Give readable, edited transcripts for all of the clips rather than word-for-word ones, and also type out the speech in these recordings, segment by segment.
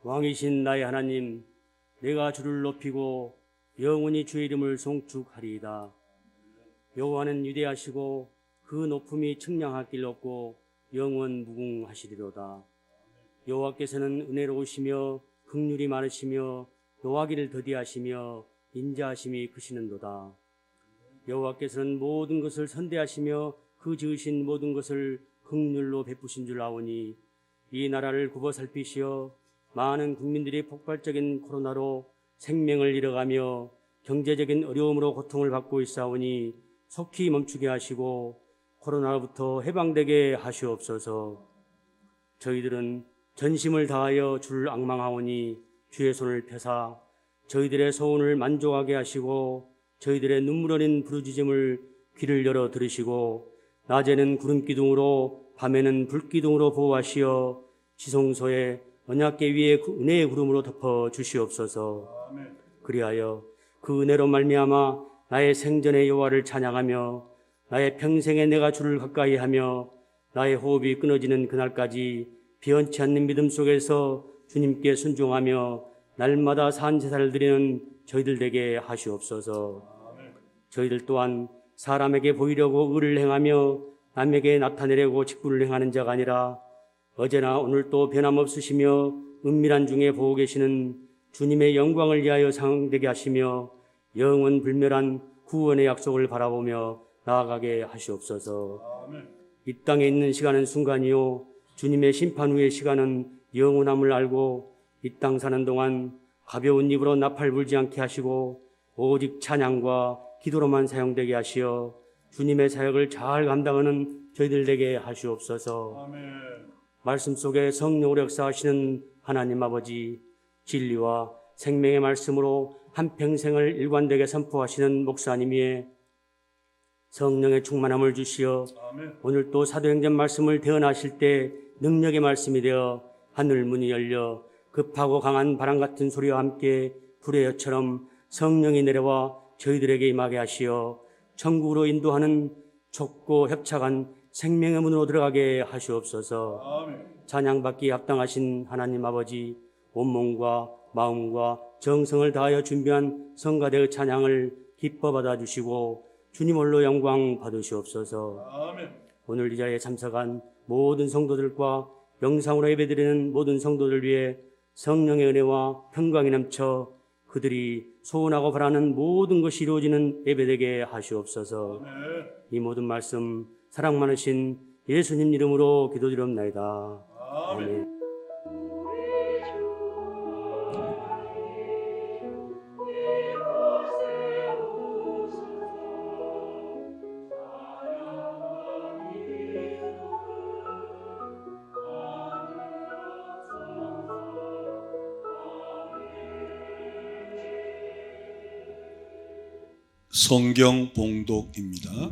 왕이신 나의 하나님, 내가 주를 높이고 영원히 주의 이름을 송축하리이다. 여호와는 위대하시고 그 높음이 측량할 길 없고 영원 무궁하시리로다. 여호와께서는 은혜로우시며 긍휼이 많으시며 노하기를 더디하시며 인자하심이 크시는도다. 여호와께서는 모든 것을 선대하시며 그 지으신 모든 것을 긍휼로 베푸신 줄 아오니 이 나라를 굽어 살피시어 많은 국민들이 폭발적인 코로나로 생명을 잃어가며 경제적인 어려움으로 고통을 받고 있사오니 속히 멈추게 하시고 코로나로부터 해방되게 하시옵소서. 저희들은 전심을 다하여 주를 앙망하오니 주의 손을 펴사 저희들의 소원을 만족하게 하시고 저희들의 눈물 어린 부르짖음을 귀를 열어 들으시고 낮에는 구름기둥으로 밤에는 불기둥으로 보호하시어 지성소에 언약궤 위에 은혜의 구름으로 덮어 주시옵소서. 그리하여 그 은혜로 말미암아 나의 생전의 여호와를 찬양하며 나의 평생에 내가 주를 가까이하며 나의 호흡이 끊어지는 그날까지 변치 않는 믿음 속에서 주님께 순종하며 날마다 산제사를 드리는 저희들 되게 하시옵소서. 저희들 또한 사람에게 보이려고 의를 행하며 남에게 나타내려고 직분을 행하는 자가 아니라 어제나 오늘도 변함없으시며 은밀한 중에 보고 계시는 주님의 영광을 위하여 상되게 하시며 영원 불멸한 구원의 약속을 바라보며 나아가게 하시옵소서. 이 땅에 있는 시간은 순간이요 주님의 심판 후의 시간은 영원함을 알고 이 땅 사는 동안 가벼운 입으로 나팔 불지 않게 하시고 오직 찬양과 기도로만 사용되게 하시어 주님의 사역을 잘 감당하는 저희들 되게 하시옵소서. 말씀 속에 성령으로 역사하시는 하나님 아버지, 진리와 생명의 말씀으로 한평생을 일관되게 선포하시는 목사님의 성령의 충만함을 주시어 오늘 또 사도행전 말씀을 대언하실 때 능력의 말씀이 되어 하늘 문이 열려 급하고 강한 바람 같은 소리와 함께 불의 여처럼 성령이 내려와 저희들에게 임하게 하시어 천국으로 인도하는 좁고 협착한 생명의 문으로 들어가게 하시옵소서. 찬양받기 합당하신 하나님 아버지, 온몸과 마음과 정성을 다하여 준비한 성가대의 찬양을 기뻐 받아주시고 주님 홀로 영광 받으시옵소서. 오늘 이 자리에 참석한 모든 성도들과 영상으로 예배드리는 모든 성도들 위해 성령의 은혜와 평강이 넘쳐 그들이 소원하고 바라는 모든 것이 이루어지는 예배되게 하시옵소서. 이 모든 말씀 사랑 많으신 예수님 이름으로 기도드리옵나이다. 아멘. 성경 봉독입니다.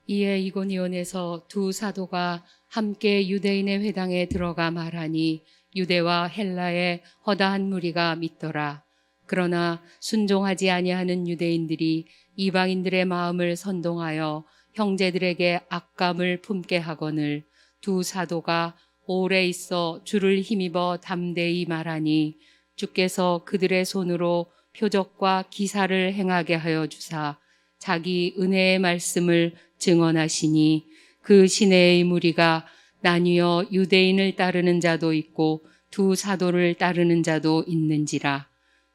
이에 이고니온에서 두 사도가 함께 유대인의 회당에 들어가 말하니 유대와 헬라의 허다한 무리가 믿더라. 그러나 순종하지 아니하는 유대인들이 이방인들의 마음을 선동하여 형제들에게 악감을 품게 하거늘 두 사도가 오래 있어 주를 힘입어 담대히 말하니 주께서 그들의 손으로 표적과 기사를 행하게 하여 주사 자기 은혜의 말씀을 증언하시니 그 시내의 무리가 나뉘어 유대인을 따르는 자도 있고 두 사도를 따르는 자도 있는지라.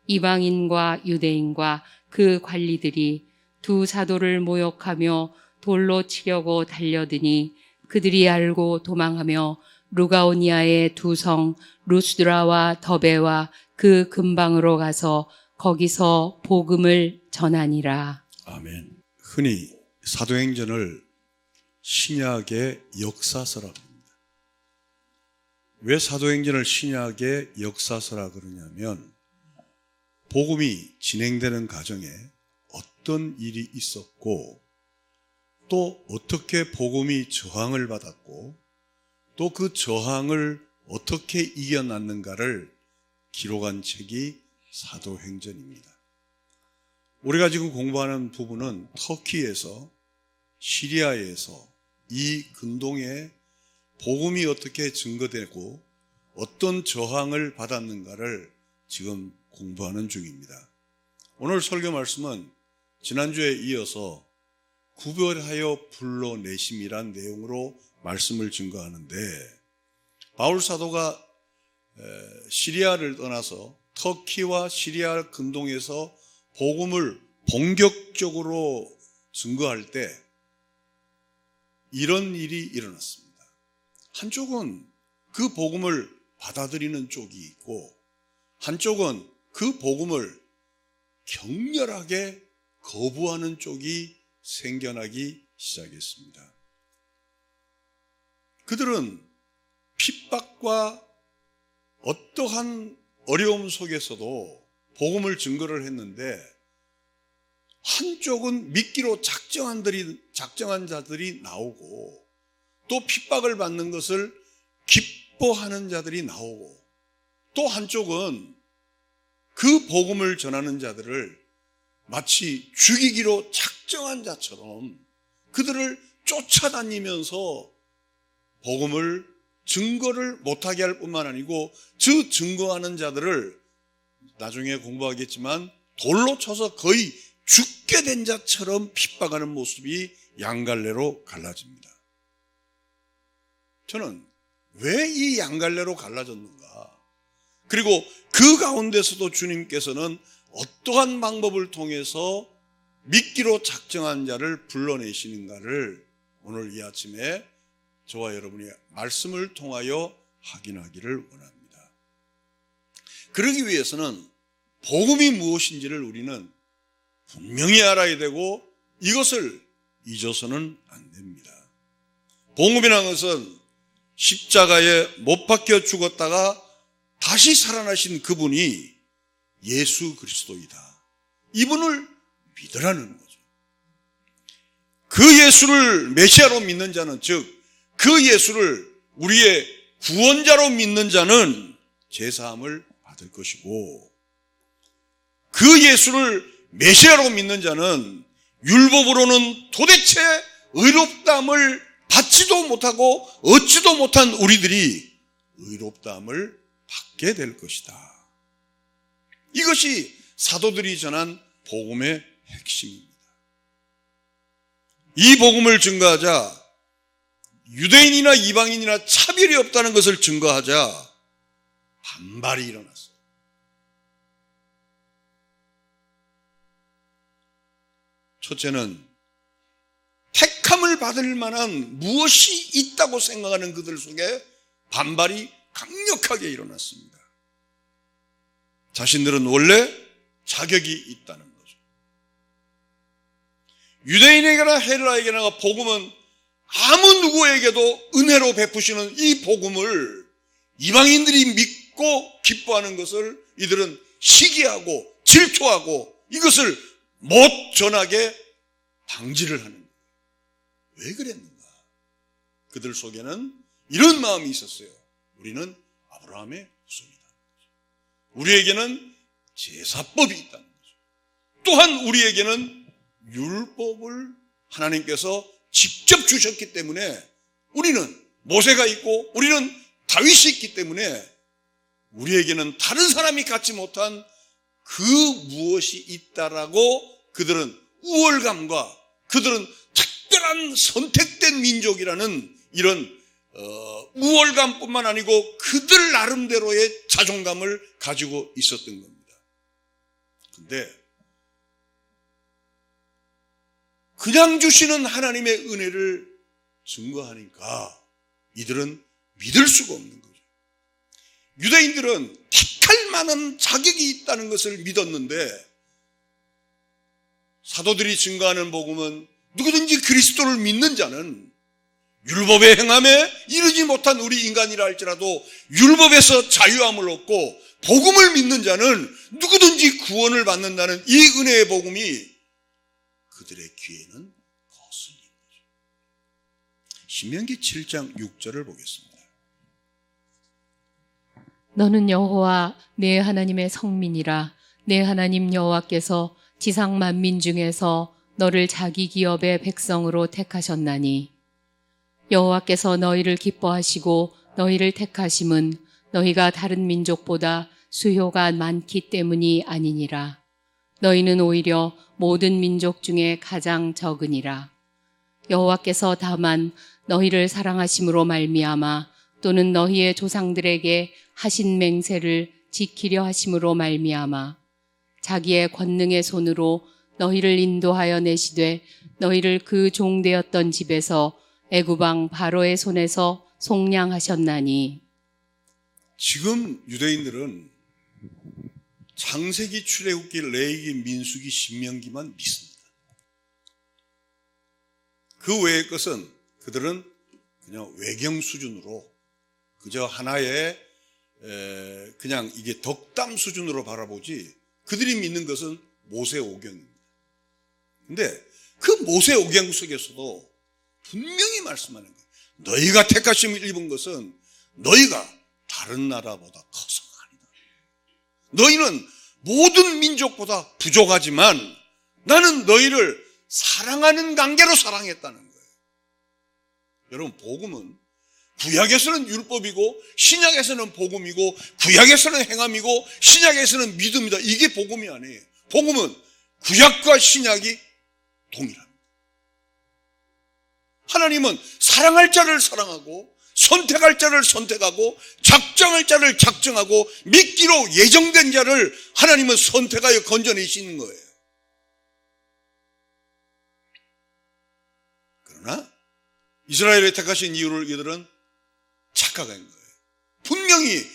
이방인과 유대인과 그 관리들이 두 사도를 모욕하며 돌로 치려고 달려드니 그들이 알고 도망하며 루가오니아의 두 성 루스드라와 더베와 그 근방으로 가서 거기서 복음을 전하니라. 아멘. 흔히 사도행전을 신약의 역사서라 합니다. 왜 사도행전을 신약의 역사서라 그러냐면 복음이 진행되는 과정에 어떤 일이 있었고 또 어떻게 복음이 저항을 받았고 또 그 저항을 어떻게 이겨났는가를 기록한 책이 사도행전입니다. 우리가 지금 공부하는 부분은 터키에서 시리아에서 이 근동에 복음이 어떻게 증거되고 어떤 저항을 받았는가를 지금 공부하는 중입니다. 오늘 설교 말씀은 지난주에 이어서 구별하여 불러내심이란 내용으로 말씀을 증거하는데, 바울 사도가 시리아를 떠나서 터키와 시리아 근동에서 복음을 본격적으로 증거할 때 이런 일이 일어났습니다. 한쪽은 그 복음을 받아들이는 쪽이 있고, 한쪽은 그 복음을 격렬하게 거부하는 쪽이 생겨나기 시작했습니다. 그들은 핍박과 어떠한 어려움 속에서도 복음을 증거를 했는데, 한쪽은 믿기로 작정한 자들이 나오고, 또 핍박을 받는 것을 기뻐하는 자들이 나오고, 또 한쪽은 그 복음을 전하는 자들을 마치 죽이기로 작정한 자처럼 그들을 쫓아다니면서 복음을 증거를 못하게 할 뿐만 아니고, 그 증거하는 자들을 나중에 공부하겠지만 돌로 쳐서 거의 죽게 된 자처럼 핍박하는 모습이 양갈래로 갈라집니다. 저는 왜 이 양갈래로 갈라졌는가? 그리고 그 가운데서도 주님께서는 어떠한 방법을 통해서 믿기로 작정한 자를 불러내시는가를 오늘 이 아침에 저와 여러분이 말씀을 통하여 확인하기를 원합니다. 그러기 위해서는 복음이 무엇인지를 우리는 분명히 알아야 되고, 이것을 잊어서는 안 됩니다. 복음이라는 것은 십자가에 못 박혀 죽었다가 다시 살아나신 그분이 예수 그리스도이다, 이분을 믿으라는 거죠. 그 예수를 메시아로 믿는 자는, 즉 그 예수를 우리의 구원자로 믿는 자는 제사함을 받을 것이고, 그 예수를 메시아로 믿는 자는 율법으로는 도대체 의롭다함을 받지도 못하고 얻지도 못한 우리들이 의롭다함을 받게 될 것이다. 이것이 사도들이 전한 복음의 핵심입니다. 이 복음을 증거하자 유대인이나 이방인이나 차별이 없다는 것을 증거하자 반발이 일어났어요. 첫째는 택함을 받을 만한 무엇이 있다고 생각하는 그들 속에 반발이 강력하게 일어났습니다. 자신들은 원래 자격이 있다는 거죠. 유대인에게나 헬라에게나 복음은 아무 누구에게도 은혜로 베푸시는 이 복음을 이방인들이 믿고 기뻐하는 것을 이들은 시기하고 질투하고 이것을 못 전하게 방지를 하는 거예요. 왜 그랬는가? 그들 속에는 이런 마음이 있었어요. 우리는 아브라함의 후손이다. 우리에게는 제사법이 있다는 거죠. 또한 우리에게는 율법을 하나님께서 직접 주셨기 때문에, 우리는 모세가 있고 우리는 다윗이 있기 때문에 우리에게는 다른 사람이 갖지 못한 그 무엇이 있다라고 그들은 우월감과, 그들은 특별한 선택된 민족이라는 이런 우월감뿐만 아니고 그들 나름대로의 자존감을 가지고 있었던 겁니다. 근데 그냥 주시는 하나님의 은혜를 증거하니까 이들은 믿을 수가 없는 거죠. 유대인들은 택할 만한 자격이 있다는 것을 믿었는데, 사도들이 증거하는 복음은 누구든지 그리스도를 믿는 자는 율법의 행함에 이르지 못한 우리 인간이라 할지라도 율법에서 자유함을 얻고, 복음을 믿는 자는 누구든지 구원을 받는다는 이 은혜의 복음이 그들의 귀에는 거슬린 거죠. 신명기 7장 6절을 보겠습니다. 너는 여호와 내 하나님의 성민이라. 내 하나님 여호와께서 지상 만민 중에서 너를 자기 기업의 백성으로 택하셨나니, 여호와께서 너희를 기뻐하시고 너희를 택하심은 너희가 다른 민족보다 수효가 많기 때문이 아니니라. 너희는 오히려 모든 민족 중에 가장 적으니라. 여호와께서 다만 너희를 사랑하심으로 말미암아 또는 너희의 조상들에게 하신 맹세를 지키려 하심으로 말미암아 자기의 권능의 손으로 너희를 인도하여 내시되 너희를 그 종되었던 집에서 애굽 왕 바로의 손에서 속량하셨나니. 지금 유대인들은 창세기, 출애굽기, 레위기, 민수기, 신명기만 믿습니다. 그 외의 것은 그들은 그냥 외경 수준으로 그저 하나의 그냥 이게 덕담 수준으로 바라보지, 그들이 믿는 것은 모세오경입니다. 근데 그 모세오경 속에서도 분명히 말씀하는 거예요. 너희가 택하심을 입은 것은 너희가 다른 나라보다 커서가 아니다. 너희는 모든 민족보다 부족하지만 나는 너희를 사랑하는 관계로 사랑했다는 거예요. 여러분, 복음은 구약에서는 율법이고 신약에서는 복음이고, 구약에서는 행함이고 신약에서는 믿음이다. 이게 복음이 아니에요. 복음은 구약과 신약이 동일합니다. 하나님은 사랑할 자를 사랑하고 선택할 자를 선택하고 작정할 자를 작정하고 믿기로 예정된 자를 하나님은 선택하여 건져내시는 거예요. 그러나 이스라엘에 택하신 이유를 이들은 착각한 거예요. 분명히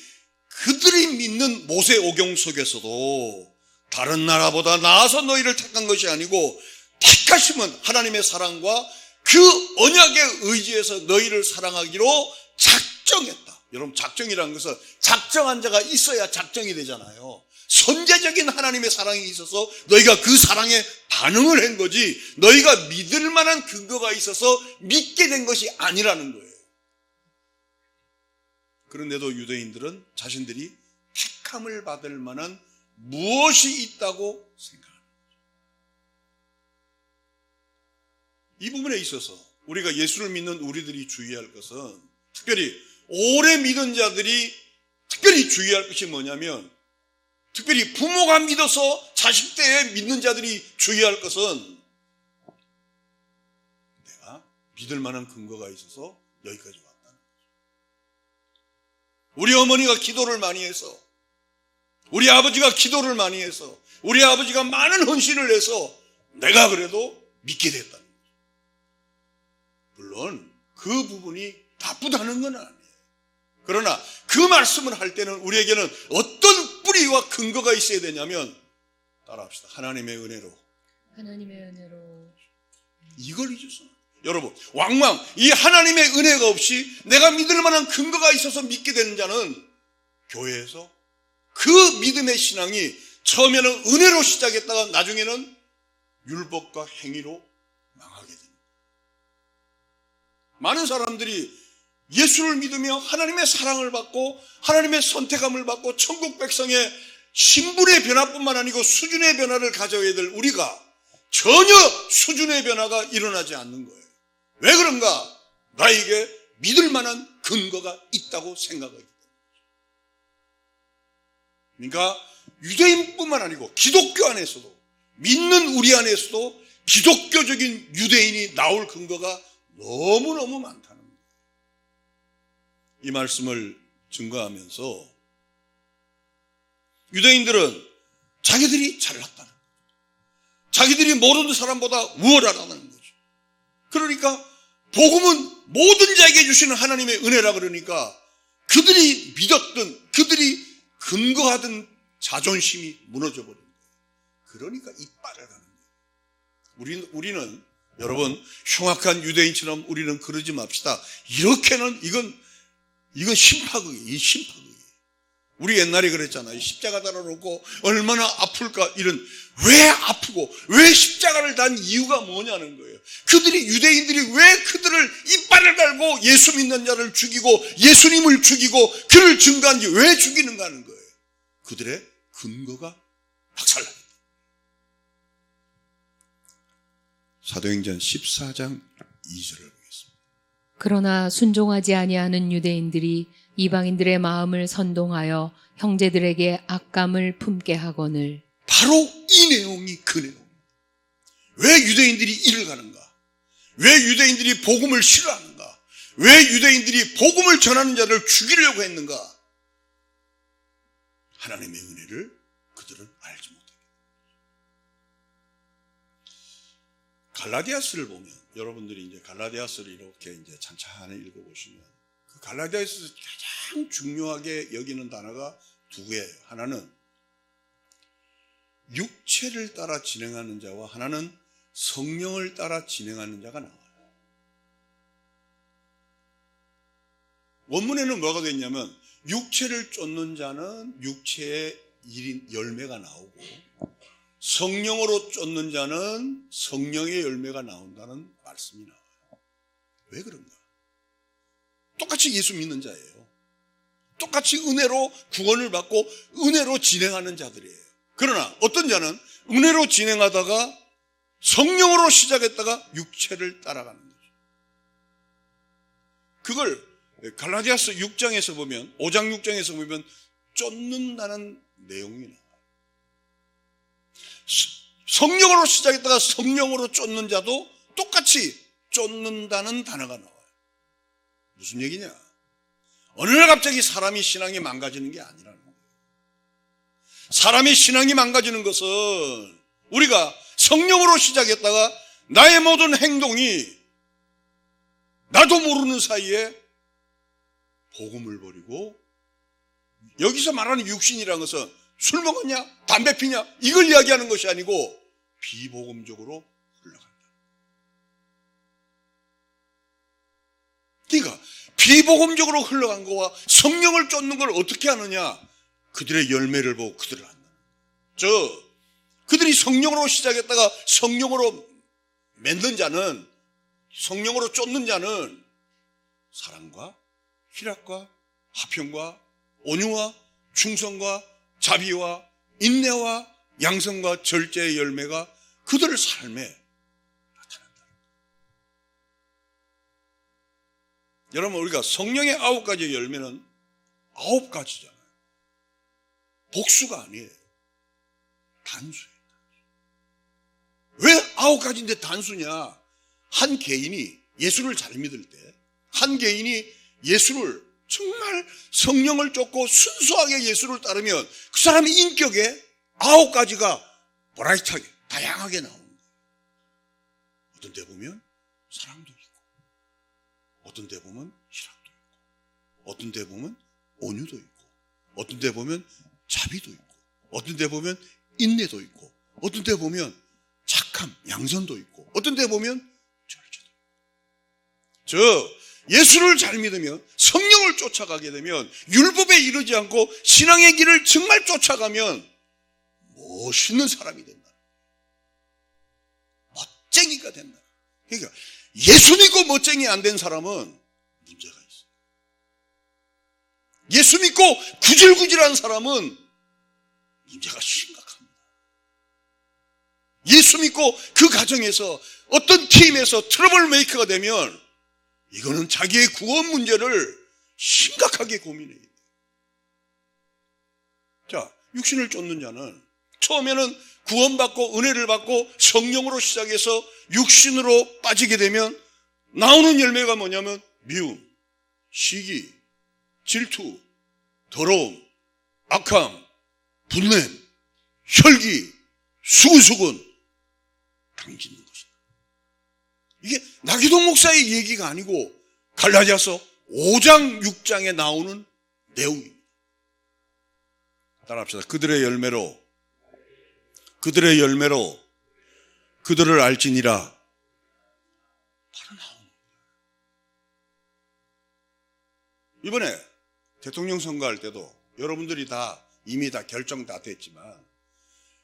그들이 믿는 모세오경 속에서도 다른 나라보다 나아서 너희를 택한 것이 아니고, 택하심은 하나님의 사랑과 그 언약에 의지해서 너희를 사랑하기로 작정했다. 여러분, 작정이라는 것은 작정한 자가 있어야 작정이 되잖아요. 선제적인 하나님의 사랑이 있어서 너희가 그 사랑에 반응을 한 거지, 너희가 믿을 만한 근거가 있어서 믿게 된 것이 아니라는 거예요. 그런데도 유대인들은 자신들이 택함을 받을 만한 무엇이 있다고 생각합니다. 이 부분에 있어서 우리가 예수를 믿는 우리들이 주의할 것은, 특별히 오래 믿은 자들이 특별히 주의할 것이 뭐냐면, 특별히 부모가 믿어서 자식 때에 믿는 자들이 주의할 것은, 내가 믿을 만한 근거가 있어서 여기까지 왔다는 거죠. 우리 어머니가 기도를 많이 해서, 우리 아버지가 기도를 많이 해서, 우리 아버지가 많은 헌신을 해서 내가 그래도 믿게 됐다는 거죠. 물론 그 부분이 나쁘다는 건 아니에요. 그러나 그 말씀을 할 때는 우리에게는 어떤 뿌리와 근거가 있어야 되냐면, 따라합시다. 하나님의 은혜로. 하나님의 은혜로. 이걸 잊어서. 여러분, 왕왕 이 하나님의 은혜가 없이 내가 믿을 만한 근거가 있어서 믿게 되는 자는 교회에서 그 믿음의 신앙이 처음에는 은혜로 시작했다가 나중에는 율법과 행위로 망하게 됩니다. 많은 사람들이 예수를 믿으며 하나님의 사랑을 받고 하나님의 선택함을 받고 천국 백성의 신분의 변화뿐만 아니고 수준의 변화를 가져야 될 우리가 전혀 수준의 변화가 일어나지 않는 거예요. 왜 그런가? 나에게 믿을 만한 근거가 있다고 생각하기 때문에. 그러니까 유대인뿐만 아니고 기독교 안에서도, 믿는 우리 안에서도 기독교적인 유대인이 나올 근거가 너무너무 많다는 거예요. 이 말씀을 증거하면서 유대인들은 자기들이 잘났다는 거죠. 자기들이 모르는 사람보다 우월하다는 거죠. 그러니까 복음은 모든 자에게 주시는 하나님의 은혜라 그러니까 그들이 믿었던, 그들이 근거하던 자존심이 무너져 버린 거예요. 그러니까 이빨을 가는 거예요. 우리는 여러분, 흉악한 유대인처럼 우리는 그러지 맙시다. 이렇게는 이건 심파극이에요. 심파극이에요. 우리 옛날에 그랬잖아요. 십자가 달아놓고 얼마나 아플까. 왜 아프고 왜 십자가를 단 이유가 뭐냐는 거예요. 유대인들이 왜 그들을 이빨을 갈고 예수 믿는 자를 죽이고 예수님을 죽이고 그를 증거한지 왜 죽이는가 하는 거예요. 그들의 근거가 박살납니다. 사도행전 14장 2절을 보겠습니다. 그러나 순종하지 아니하는 유대인들이 이방인들의 마음을 선동하여 형제들에게 악감을 품게 하거늘. 바로 이 내용이 그 내용. 왜 유대인들이 이를 가는가? 왜 유대인들이 복음을 싫어하는가? 왜 유대인들이 복음을 전하는 자를 죽이려고 했는가? 하나님의 은혜를 그들은 알지 못했다. 갈라디아서를 보면 여러분들이 이제 갈라디아서를 이렇게 이제 찬찬히 읽어보시면 그 갈라디아서에서 가장 중요하게 여기는 단어가 두 개예요. 하나는 육체를 따라 진행하는 자와 하나는 성령을 따라 진행하는 자가 나와요. 원문에는 뭐가 되어 있냐면 육체를 쫓는 자는 육체의 열매가 나오고 성령으로 쫓는 자는 성령의 열매가 나온다는 말씀이 나와요. 왜 그런가? 똑같이 예수 믿는 자예요. 똑같이 은혜로 구원을 받고 은혜로 진행하는 자들이에요. 그러나 어떤 자는 은혜로 진행하다가 성령으로 시작했다가 육체를 따라가는 거죠. 그걸 갈라디아서 6장에서 보면 5장 6장에서 보면 쫓는다는 내용이 나와요. 성령으로 시작했다가 성령으로 쫓는 자도 똑같이 쫓는다는 단어가 나와요. 무슨 얘기냐? 어느 날 갑자기 사람이 신앙이 망가지는 게 아니라는 거예요. 사람의 신앙이 망가지는 것은 우리가 성령으로 시작했다가 나의 모든 행동이 나도 모르는 사이에 복음을 버리고, 여기서 말하는 육신이라는 것은 술 먹었냐? 담배 피냐? 이걸 이야기하는 것이 아니고 비복음적으로 흘러간다. 그러니까 비복음적으로 흘러간 거와 성령을 쫓는 걸 어떻게 하느냐? 그들의 열매를 보고 그들을 안다. 그들이 성령으로 시작했다가 성령으로 맺는 자는, 성령으로 쫓는 자는 사랑과 희락과 화평과 온유와 충성과 자비와 인내와 양성과 절제의 열매가 그들의 삶에 나타난다. 여러분, 우리가 성령의 9가지의 열매는 9가지잖아요. 복수가 아니에요. 단수예요. 왜 9가지인데 단수냐? 한 개인이 예수를 잘 믿을 때, 한 개인이 예수를 정말 성령을 쫓고 순수하게 예수를 따르면 그 사람의 인격에 9가지가 브라이트하게 다양하게 나오는 거예요. 어떤 데 보면 사랑도 있고, 어떤 데 보면 희락도 있고, 어떤 데 보면 온유도 있고, 어떤 데 보면 자비도 있고, 어떤 데 보면 인내도 있고, 어떤 데 보면 착함, 양선도 있고, 어떤 데 보면 절제도 있고. 예수를 잘 믿으면, 성령을 쫓아가게 되면, 율법에 이르지 않고 신앙의 길을 정말 쫓아가면 멋있는 사람이 된다. 멋쟁이가 된다. 그러니까 예수 믿고 멋쟁이 안 된 사람은 문제가 있어요. 예수 믿고 구질구질한 사람은 문제가 심각합니다. 예수 믿고 그 가정에서 어떤 팀에서 트러블 메이커가 되면 이거는 자기의 구원 문제를 심각하게 고민해야 돼요. 자, 육신을 쫓는 자는 처음에는 구원받고 은혜를 받고 성령으로 시작해서 육신으로 빠지게 되면 나오는 열매가 뭐냐면 미움, 시기, 질투, 더러움, 악함, 분냄, 혈기, 수근수근 당짓는 것이다. 이게 나기동 목사의 얘기가 아니고 갈라디아서 5장 6장에 나오는 내용입니다. 따라합시다. 그들의 열매로 그들을 알지니라. 바로 나오는 거예요. 이번에 대통령 선거할 때도 여러분들이 다 이미 다 결정 다 됐지만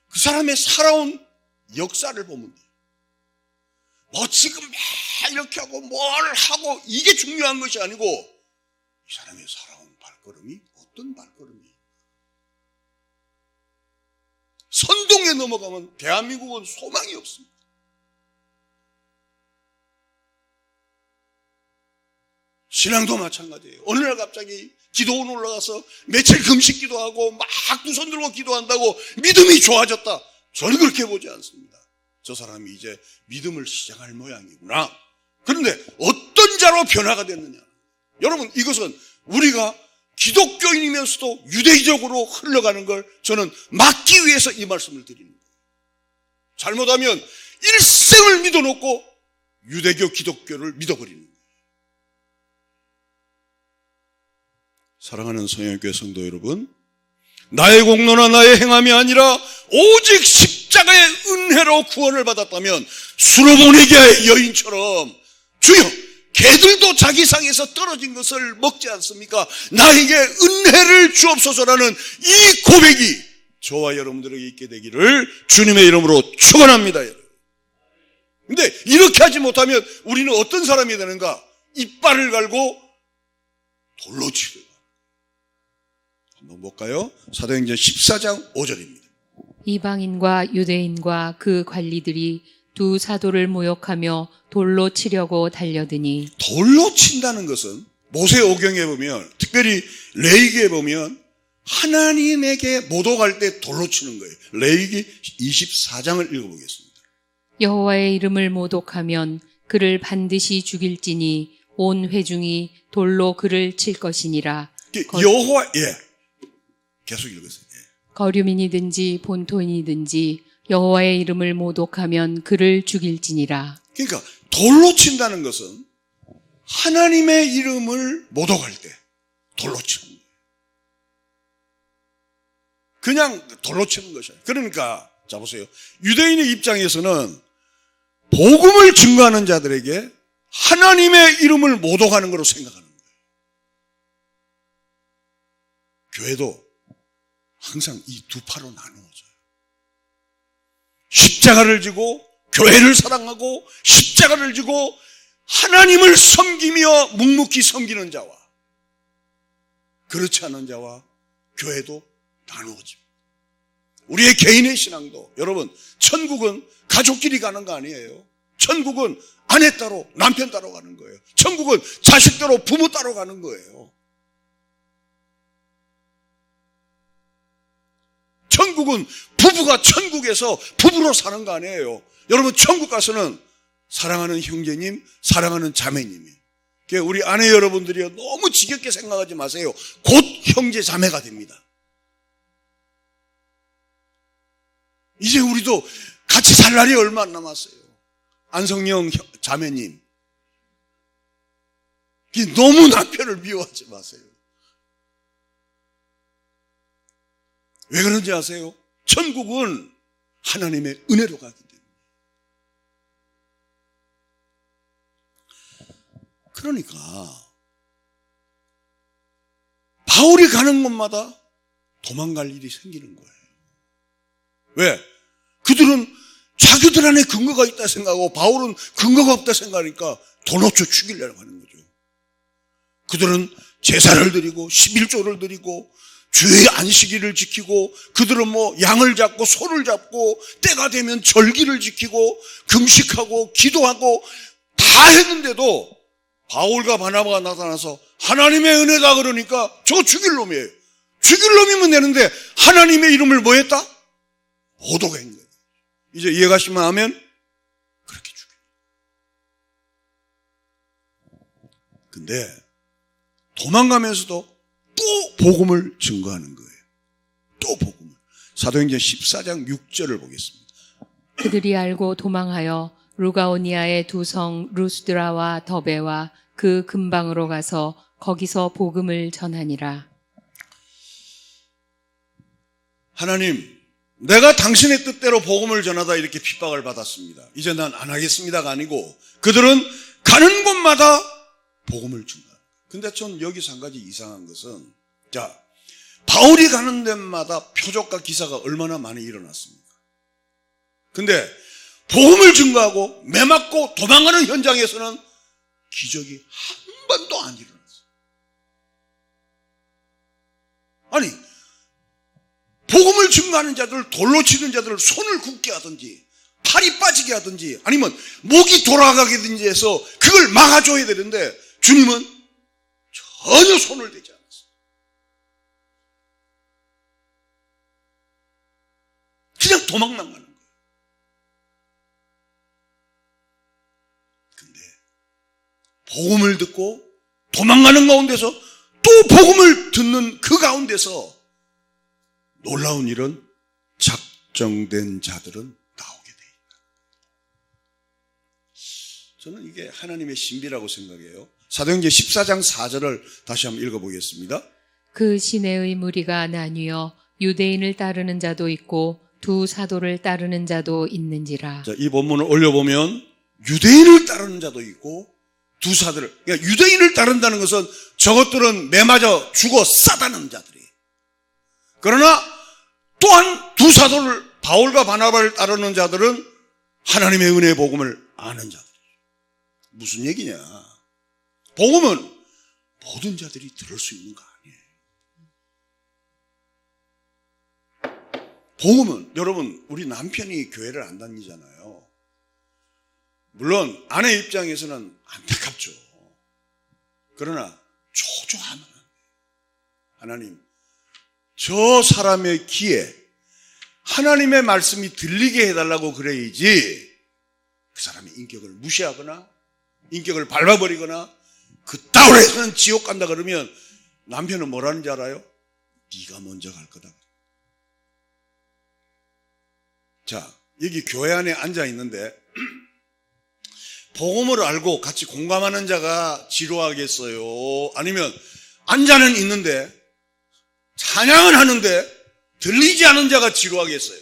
그 사람의 살아온 역사를 보면 돼요. 뭐 지금 막 이렇게 하고 뭘 하고 이게 중요한 것이 아니고 이 사람의 살아온 발걸음이 어떤 발걸음이에요. 선동에 넘어가면 대한민국은 소망이 없습니다. 신앙도 마찬가지예요. 어느 날 갑자기 기도원 올라가서 며칠 금식 기도하고 막 두 손 들고 기도한다고 믿음이 좋아졌다. 저는 그렇게 보지 않습니다. 저 사람이 이제 믿음을 시작할 모양이구나. 그런데 어떤 자로 변화가 됐느냐. 여러분, 이것은 우리가 기독교인이면서도 유대적으로 흘러가는 걸 저는 막기 위해서 이 말씀을 드리는 거예요. 잘못하면 일생을 믿어놓고 유대교 기독교를 믿어버리는 거예요. 사랑하는 성령교회 성도 여러분, 나의 공로나 나의 행함이 아니라 오직 십자가의 은혜로 구원을 받았다면 수로보니게의 여인처럼 주여, 개들도 자기 상에서 떨어진 것을 먹지 않습니까? 나에게 은혜를 주옵소서라는 이 고백이 저와 여러분들에게 있게 되기를 주님의 이름으로 축원합니다. 근데 이렇게 하지 못하면 우리는 어떤 사람이 되는가? 이빨을 갈고 돌로 치고. 한번 볼까요? 사도행전 14장 5절입니다. 이방인과 유대인과 그 관리들이 두 사도를 모욕하며 돌로 치려고 달려드니. 돌로 친다는 것은 모세오경에 보면, 특별히 레위기에 보면 하나님에게 모독할 때 돌로 치는 거예요. 레위기 24장을 읽어보겠습니다. 여호와의 이름을 모독하면 그를 반드시 죽일지니 온 회중이 돌로 그를 칠 것이니라. 여호와, 계속 읽으세요. 거류민이든지 본토인이든지 여호와의 이름을 모독하면 그를 죽일지니라. 그러니까 돌로 친다는 것은 하나님의 이름을 모독할 때 돌로 치는 거예요. 그냥 돌로 치는 것이에요. 그러니까 자 보세요. 유대인의 입장에서는 복음을 증거하는 자들에게 하나님의 이름을 모독하는 것으로 생각하는 거예요. 교회도 항상 이 두 파로 나누어져요. 십자가를 지고 교회를 사랑하고 십자가를 지고 하나님을 섬기며 묵묵히 섬기는 자와 그렇지 않은 자와 교회도 나누어집니다. 우리의 개인의 신앙도, 여러분, 천국은 가족끼리 가는 거 아니에요. 천국은 아내 따로 남편 따로 가는 거예요. 천국은 자식 따로 부모 따로 가는 거예요. 천국은 부부가 천국에서 부부로 사는 거 아니에요. 여러분, 천국 가서는 사랑하는 형제님, 사랑하는 자매님이. 우리 아내 여러분들이 너무 지겹게 생각하지 마세요. 곧 형제 자매가 됩니다. 이제 우리도 같이 살 날이 얼마 안 남았어요. 안성령 자매님, 너무 남편을 미워하지 마세요. 왜 그런지 아세요? 천국은 하나님의 은혜로 가기 때문에. 그러니까 바울이 가는 곳마다 도망갈 일이 생기는 거예요. 왜? 그들은 자기들 안에 근거가 있다 생각하고 바울은 근거가 없다 생각하니까 돌로 쳐 죽이려고 하는 거죠. 그들은 제사를 드리고 11조를 드리고 주의 안식일을 지키고, 그들은 양을 잡고 소를 잡고 때가 되면 절기를 지키고 금식하고 기도하고 다 했는데도 바울과 바나바가 나타나서 하나님의 은혜다 그러니까 저거 죽일 놈이에요. 죽일 놈이면 되는데 하나님의 이름을 뭐 했다? 모독한 거예요. 이제 이해가시면 하면 그렇게 죽여요. 근데 도망가면서도 또 복음을 증거하는 거예요. 또 복음을. 사도행전 14장 6절을 보겠습니다. 그들이 알고 도망하여 루가오니아의 두 성 루스드라와 더베와 그 근방으로 가서 거기서 복음을 전하니라. 하나님, 내가 당신의 뜻대로 복음을 전하다 이렇게 핍박을 받았습니다. 이제 난 안 하겠습니다가 아니고 그들은 가는 곳마다 복음을 준다. 근데 전 여기서 한 가지 이상한 것은, 자, 바울이 가는 데마다 표적과 기사가 얼마나 많이 일어났습니까? 근데 복음을 증거하고 매맞고 도망가는 현장에서는 기적이 한 번도 안 일어났어요. 아니, 복음을 증거하는 자들, 돌로 치는 자들을 손을 굽게 하든지 팔이 빠지게 하든지 아니면 목이 돌아가게 하든지 해서 그걸 막아줘야 되는데 주님은 전혀 손을 대지 않았어요. 그냥 도망만 가는 거예요. 근데 복음을 듣고 도망가는 가운데서 또 복음을 듣는 그 가운데서 놀라운 일은 작정된 자들은 나오게 돼 있다. 저는 이게 하나님의 신비라고 생각해요. 사도행전 14장 4절을 다시 한번 읽어보겠습니다. 그 시내의 무리가 나뉘어 유대인을 따르는 자도 있고 두 사도를 따르는 자도 있는지라. 자, 이 본문을 올려보면 유대인을 따르는 자도 있고 두 사도를, 그러니까 유대인을 따른다는 것은 저것들은 매 맞아 죽어 싸다는 자들이에요. 그러나 또한 두 사도를, 바울과 바나바를 따르는 자들은 하나님의 은혜의 복음을 아는 자들이에요. 무슨 얘기냐? 복음은 모든 자들이 들을 수 있는 거 아니에요. 복음은, 여러분, 우리 남편이 교회를 안 다니잖아요. 물론 아내 입장에서는 안타깝죠. 그러나 초조하면 하나님, 저 사람의 귀에 하나님의 말씀이 들리게 해달라고 그래야지 그 사람의 인격을 무시하거나 인격을 밟아버리거나 그따위로 해서는 지옥 간다 그러면 남편은 뭐라는지 알아요? 네가 먼저 갈 거다. 자, 여기 교회 안에 앉아 있는데 복음을 알고 같이 공감하는 자가 지루하겠어요? 아니면 앉아는 있는데 찬양은 하는데 들리지 않은 자가 지루하겠어요?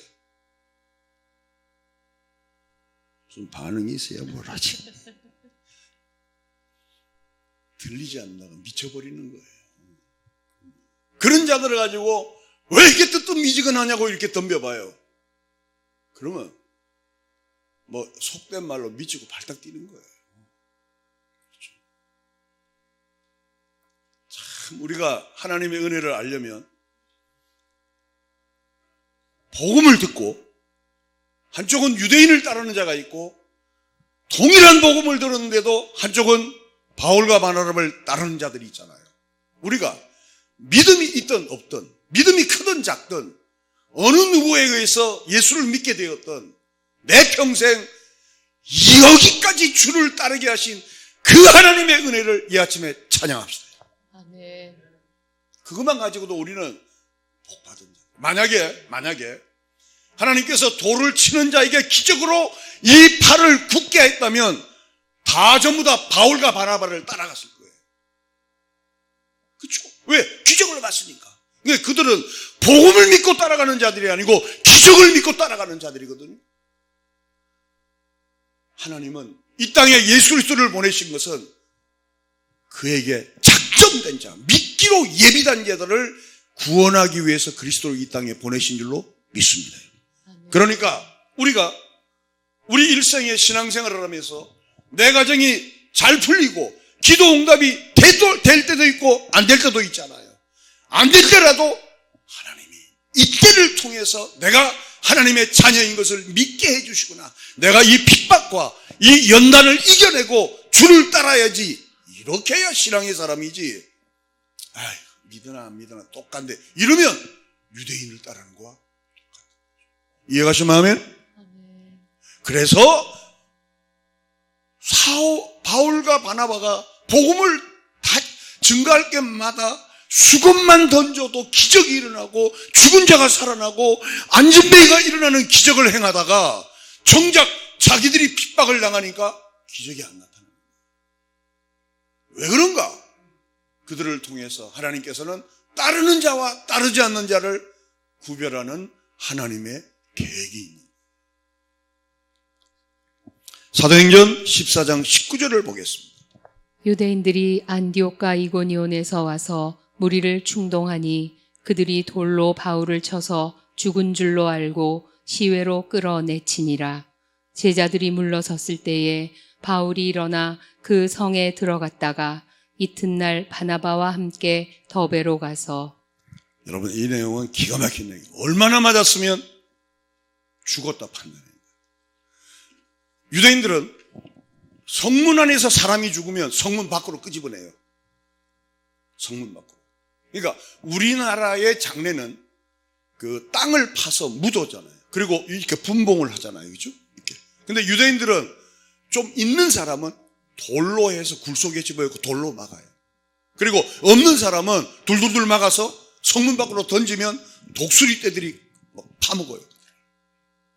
무슨 반응이 있어야 뭘 하지? 들리지 않는다가 미쳐버리는 거예요. 그런 자들을 가지고 왜 이렇게 뜨뜻미지근하냐고 이렇게 덤벼봐요. 그러면 뭐 속된 말로 미치고 발딱 뛰는 거예요. 그렇죠? 참 우리가 하나님의 은혜를 알려면 복음을 듣고 한쪽은 유대인을 따르는 자가 있고 동일한 복음을 들었는데도 한쪽은 바울과 바나바를 따르는 자들이 있잖아요. 우리가 믿음이 있든 없든 믿음이 크든 작든 어느 누구에 의해서 예수를 믿게 되었든 내 평생 여기까지 주를 따르게 하신 그 하나님의 은혜를 이 아침에 찬양합시다. 아멘. 그것만 가지고도 우리는 복 받은 자. 만약에 하나님께서 돌을 치는 자에게 기적으로 이 팔을 굳게 했다면 다 전부 다 바울과 바나바를 따라갔을 거예요. 그렇죠? 왜? 기적을 봤으니까. 그러니까 그들은 복음을 믿고 따라가는 자들이 아니고 기적을 믿고 따라가는 자들이거든요. 하나님은 이 땅에 예수 그리스도를 보내신 것은 그에게 작정된 자, 믿기로 예비된 자들을 구원하기 위해서 그리스도를 이 땅에 보내신 줄로 믿습니다. 그러니까 우리가 우리 일생의 신앙생활을 하면서 내 가정이 잘 풀리고 기도 응답이 될 때도 있고 안 될 때도 있잖아요. 안 될 때라도 하나님이 이때를 통해서 내가 하나님의 자녀인 것을 믿게 해주시구나. 내가 이 핍박과 이 연단을 이겨내고 주를 따라야지. 이렇게 해야 신앙의 사람이지. 아이, 믿으나 안 믿으나 똑같네. 이러면 유대인을 따르는 거야. 이해가시면 아멘? 그래서 바울과 바나바가 복음을 다 증거할 때마다 수건만 던져도 기적이 일어나고 죽은 자가 살아나고 안진뱅이가 일어나는 기적을 행하다가 정작 자기들이 핍박을 당하니까 기적이 안 나타나는 거예요. 왜 그런가? 그들을 통해서 하나님께서는 따르는 자와 따르지 않는 자를 구별하는 하나님의 계획이 있는 거예요. 사도행전 14장 19절을 보겠습니다. 유대인들이 안디옥과 이고니온에서 와서 무리를 충동하니 그들이 돌로 바울을 쳐서 죽은 줄로 알고 시외로 끌어내치니라. 제자들이 물러섰을 때에 바울이 일어나 그 성에 들어갔다가 이튿날 바나바와 함께 더베로 가서. 여러분, 이 내용은 기가 막힌 내용이에요. 얼마나 맞았으면 죽었다 판단해요. 유대인들은 성문 안에서 사람이 죽으면 성문 밖으로 끄집어내요. 성문 밖으로. 그러니까 우리나라의 장례는 그 땅을 파서 묻어잖아요. 그리고 이렇게 분봉을 하잖아요. 그죠? 이렇게. 근데 유대인들은 좀 있는 사람은 돌로 해서 굴 속에 집어넣고 돌로 막아요. 그리고 없는 사람은 둘둘둘 막아서 성문 밖으로 던지면 독수리 떼들이 파먹어요.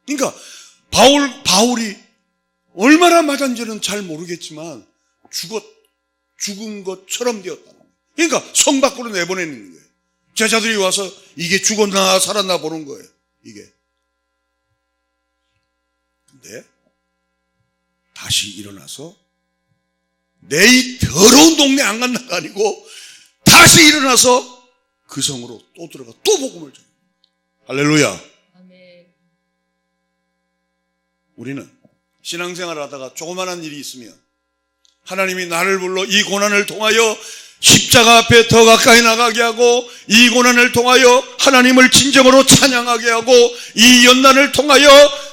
그러니까 바울이 얼마나 맞았는지는 잘 모르겠지만 죽은 것처럼 되었다는 거예요. 그러니까 성 밖으로 내보내는 거예요. 제자들이 와서 이게 죽었나 살았나 보는 거예요. 이게. 근데 다시 일어나서 내 이 더러운 동네 안 간다가 아니고 다시 일어나서 그 성으로 또 들어가 또 복음을 전해요. 할렐루야. 아멘. 우리는 신앙생활을 하다가 조그만한 일이 있으면 하나님이 나를 불러 이 고난을 통하여 십자가 앞에 더 가까이 나가게 하고 이 고난을 통하여 하나님을 진정으로 찬양하게 하고 이 연단을 통하여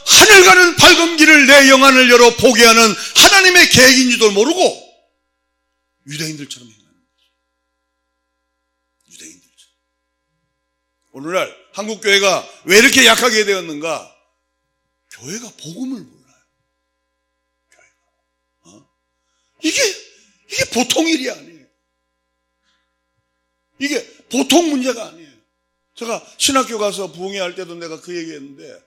하늘 가는 밝은 길을 내 영안을 열어 보게 하는 하나님의 계획인지도 모르고 유대인들처럼 행하는 거죠. 유대인들처럼. 오늘날 한국 교회가 왜 이렇게 약하게 되었는가? 교회가 복음을 몰라요. 교회가. 이게 보통 일이 아니에요. 이게 보통 문제가 아니에요. 제가 신학교 가서 부흥회 할 때도 내가 그 얘기했는데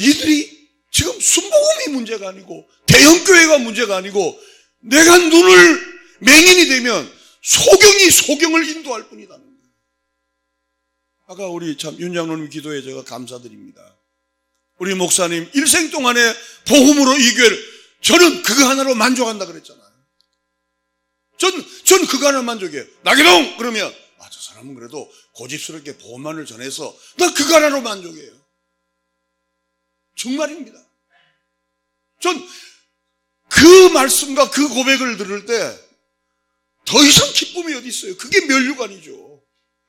니들이 지금 순복음이 문제가 아니고 대형교회가 문제가 아니고 내가 눈을 맹인이 되면 소경을 인도할 뿐이다는 거예요. 아까 우리 참 윤 장로님 기도에 제가 감사드립니다. 우리 목사님 일생 동안에 복음으로 이 교회를 저는 그거 하나로 만족한다 그랬잖아요. 전 그거 하나 만족해요. 나기동 그러면 저 사람은 그래도 고집스럽게 복음만을 전해서 나 그거 하나로 만족해요. 정말입니다. 전 그 말씀과 그 고백을 들을 때 더 이상 기쁨이 어디 있어요. 그게 면류관이죠.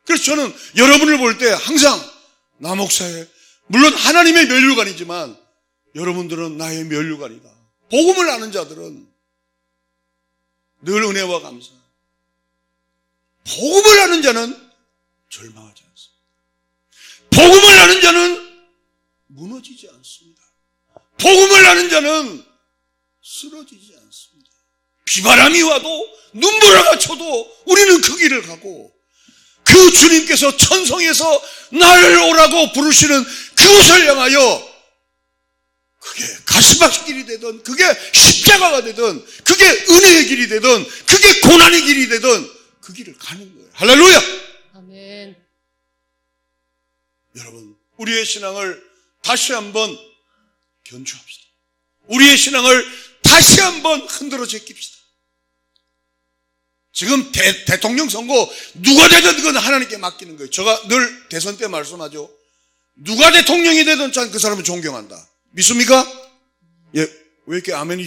그래서 저는 여러분을 볼 때 항상 나 목사의 물론 하나님의 면류관이지만 여러분들은 나의 면류관이다. 복음을 아는 자들은 늘 은혜와 감사. 복음을 아는 자는 절망하지 않습니다. 복음을 아는 자는 무너지지 않습니다. 복음을 아는 자는 쓰러지지 않습니다. 비바람이 와도 눈보라가 쳐도 우리는 그 길을 가고 그 주님께서 천성에서 나를 오라고 부르시는 그곳을 향하여 그게 가시밭 길이 되든 그게 십자가가 되든 그게 은혜의 길이 되든 그게 고난의 길이 되든 그 길을 가는 거예요. 할렐루야. 아멘. 여러분 우리의 신앙을 다시 한번 견주합시다. 우리의 신앙을 다시 한번 흔들어 제낍시다. 지금 대통령 선거 누가 되든 그건 하나님께 맡기는 거예요. 제가 늘 대선 때 말씀하죠. 누가 대통령이 되든 전 그 사람을 존경한다. 믿습니까? 예, 왜 이렇게 아멘이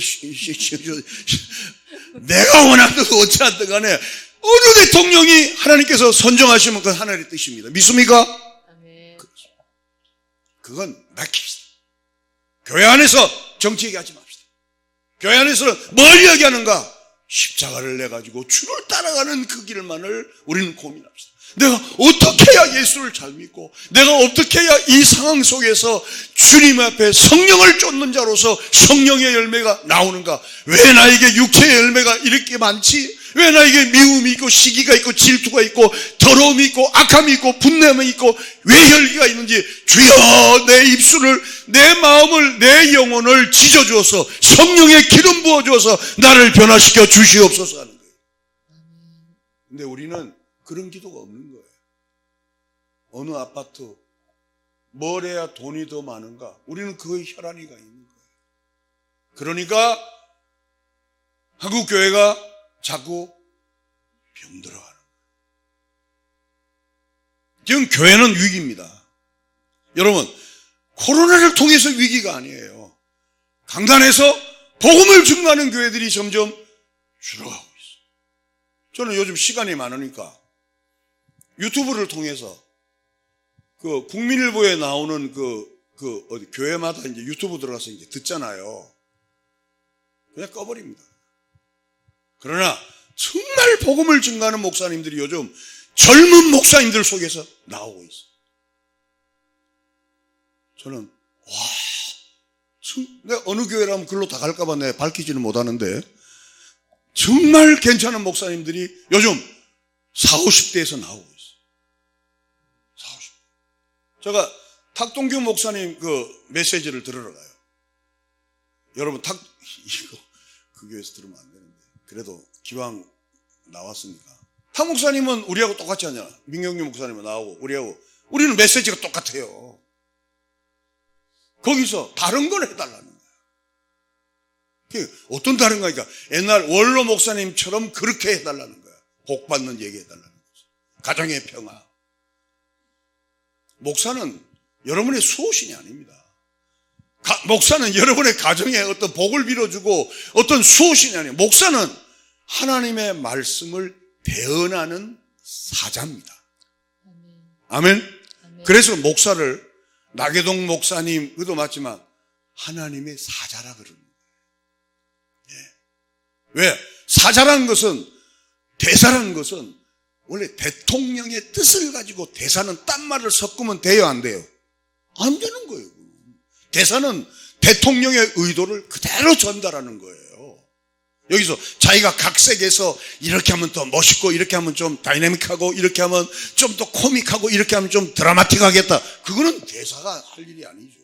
내가 원하든 어찌하든 간에 어느 대통령이 하나님께서 선정하시면 그건 하나님의 뜻입니다. 믿습니까? 아멘. 그건 맡깁시다. 교회 안에서 정치 얘기하지 맙시다. 교회 안에서는 뭘 이야기하는가? 십자가를 내가지고 주를 따라가는 그 길만을 우리는 고민합시다. 내가 어떻게 해야 예수를 잘 믿고 내가 어떻게 해야 이 상황 속에서 주님 앞에 성령을 쫓는 자로서 성령의 열매가 나오는가? 왜 나에게 육체의 열매가 이렇게 많지? 왜 나에게 미움이 있고 시기가 있고 질투가 있고 더러움이 있고 악함이 있고 분냄이 있고 왜 혈기가 있는지 주여 내 입술을 내 마음을 내 영혼을 지져주어서 성령의 기름 부어주어서 나를 변화시켜 주시옵소서 하는 거예요. 근데 우리는 그런 기도가 없는 거예요. 어느 아파트 뭘 해야 돈이 더 많은가? 우리는 그 혈안이가 있는 거예요. 그러니까 한국 교회가 자꾸 병들어가는 거예요. 지금 교회는 위기입니다. 여러분 코로나를 통해서 위기가 아니에요. 강단에서 복음을 증거하는 교회들이 점점 줄어가고 있어요. 저는 요즘 시간이 많으니까 유튜브를 통해서 그 국민일보에 나오는 어디 교회마다 이제 유튜브 들어가서 이제 듣잖아요. 그냥 꺼버립니다. 그러나 정말 복음을 증거하는 목사님들이 요즘 젊은 목사님들 속에서 나오고 있어요. 저는 내가 어느 교회라면 글로 다 갈까봐 내가 밝히지는 못하는데 정말 괜찮은 목사님들이 요즘 40, 50대에서 나오고 있어요. 40. 제가 탁동규 목사님 그 메시지를 들으러 가요. 여러분 이거 그 교회에서 들으면 안 되는데 그래도 기왕 나왔으니까. 탁 목사님은 우리하고 똑같지 않냐? 민경규 목사님은 나오고 우리는 메시지가 똑같아요. 거기서 다른 걸 해달라는 거야. 그게 어떤 다른 거니까 옛날 원로 목사님처럼 그렇게 해달라는 거야. 복 받는 얘기 해달라는 거지. 가정의 평화. 목사는 여러분의 수호신이 아닙니다. 목사는 여러분의 가정에 어떤 복을 빌어주고 어떤 수호신이 아니에요. 목사는 하나님의 말씀을 대언하는 사자입니다. 아멘. 그래서 목사를 나계동 목사님 그도 맞지만 하나님의 사자라 그러는 거예요. 예. 왜? 사자라는 것은 대사라는 것은 원래 대통령의 뜻을 가지고 대사는 딴 말을 섞으면 돼요, 안 돼요? 안 되는 거예요. 대사는 대통령의 의도를 그대로 전달하는 거예요. 여기서 자기가 각색해서 이렇게 하면 더 멋있고 이렇게 하면 좀 다이내믹하고 이렇게 하면 좀 더 코믹하고 이렇게 하면 좀 드라마틱하겠다. 그거는 대사가 할 일이 아니죠.